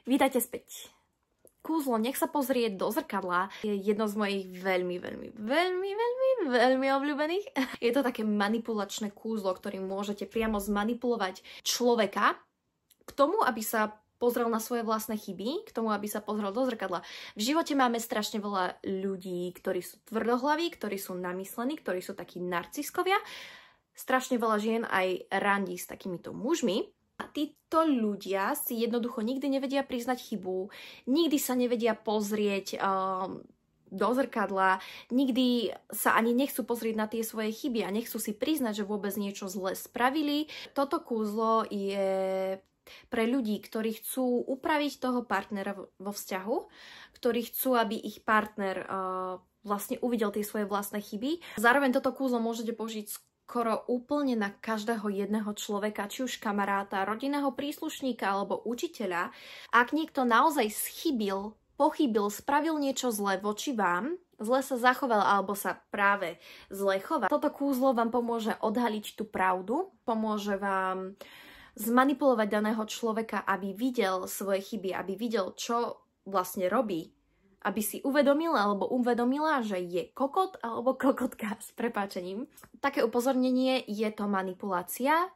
Vítajte späť. Kúzlo Nech sa pozrie do zrkadla je jedno z mojich veľmi obľúbených. Je to také manipulačné kúzlo, ktorým môžete priamo zmanipulovať človeka k tomu, aby sa pozrel na svoje vlastné chyby, k tomu, aby sa pozrel do zrkadla. V živote máme strašne veľa ľudí, ktorí sú tvrdohlaví, ktorí sú namyslení, ktorí sú takí narciskovia. Strašne veľa žien aj randí s takýmito mužmi. A títo ľudia si jednoducho nikdy nevedia priznať chybu, nikdy sa nevedia pozrieť do zrkadla, nikdy sa ani nechcú pozrieť na tie svoje chyby a nechcú si priznať, že vôbec niečo zle spravili. Toto kúzlo je pre ľudí, ktorí chcú upraviť toho partnera vo vzťahu, ktorí chcú, aby ich partner vlastne uvidel tie svoje vlastné chyby. Zároveň toto kúzlo môžete použiť skoro úplne na každého jedného človeka, či už kamaráta, rodinného príslušníka alebo učiteľa. Ak niekto naozaj pochybil, spravil niečo zlé voči vám, zle sa zachoval alebo sa práve zle chová, toto kúzlo vám pomôže odhaliť tú pravdu, pomôže vám zmanipulovať daného človeka, aby videl svoje chyby, aby videl, čo vlastne robí, aby si uvedomil alebo uvedomila, že je kokot alebo kokotka s prepáčením. Také upozornenie, je to manipulácia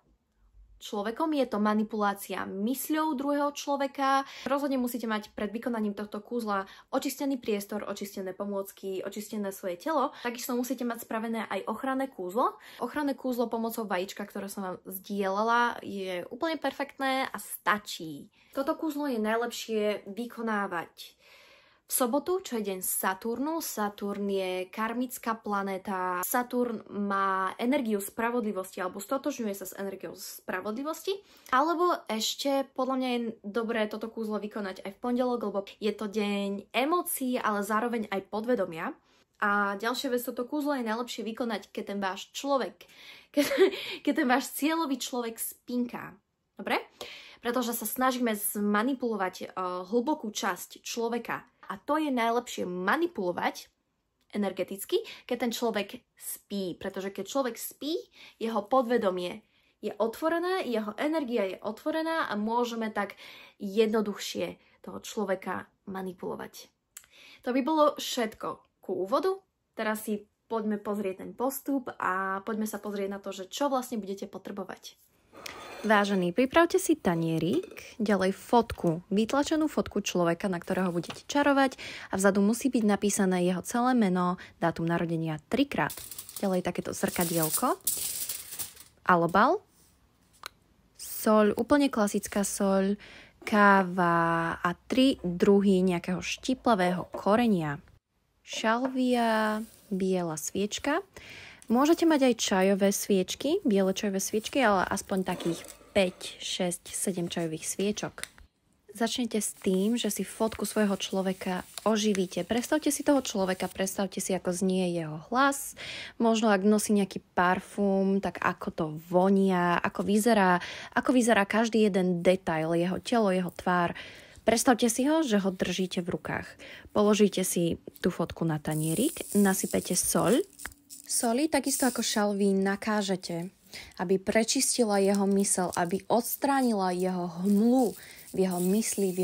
človekom, je to manipulácia mysľou druhého človeka. Rozhodne musíte mať pred vykonaním tohto kúzla očistený priestor, očistené pomôcky, očistené svoje telo. Takisto musíte mať spravené aj ochranné kúzlo. Ochranné kúzlo pomocou vajíčka, ktoré som vám zdieľala, je úplne perfektné a stačí. Toto kúzlo je najlepšie vykonávať v sobotu, čo je deň Saturnu. Saturn je karmická planéta. Saturn má energiu spravodlivosti alebo stotožňuje sa s energiou spravodlivosti. Alebo ešte, podľa mňa je dobré toto kúzlo vykonať aj v pondelok, lebo je to deň emócií, ale zároveň aj podvedomia. A ďalšia vec, toto kúzlo je najlepšie vykonať, keď ten váš človek, keď ten váš cieľový človek spinká. Dobre? Pretože sa snažíme zmanipulovať hlbokú časť človeka. A to je najlepšie manipulovať energeticky, keď ten človek spí. Pretože keď človek spí, jeho podvedomie je otvorené, jeho energia je otvorená a môžeme tak jednoduchšie toho človeka manipulovať. To by bolo všetko ku úvodu. Teraz si poďme pozrieť ten postup a poďme sa pozrieť na to, že čo vlastne budete potrebovať. Vážení, pripravte si tanierik, ďalej fotku, vytlačenú fotku človeka, na ktorého budete čarovať a vzadu musí byť napísané jeho celé meno, dátum narodenia 3-krát. Ďalej takéto zrkadielko, alobal, soľ, úplne klasická soľ, káva a 3 druhy nejakého štiplavého korenia. Šalvia, biela sviečka. Môžete mať aj čajové sviečky, biele čajové sviečky, ale aspoň takých 5, 6, 7 čajových sviečok. Začnite s tým, že si fotku svojho človeka oživíte. Predstavte si toho človeka, predstavte si, ako znie jeho hlas. Možno, ak nosí nejaký parfum, tak ako to vonia, ako vyzerá každý jeden detail, jeho telo, jeho tvár. Predstavte si ho, že ho držíte v rukách. Položíte si tú fotku na tanierik, nasypete soľ. Soli, takisto ako šalví, nakážete, aby prečistila jeho myseľ, aby odstránila jeho hmlu v jeho mysli, v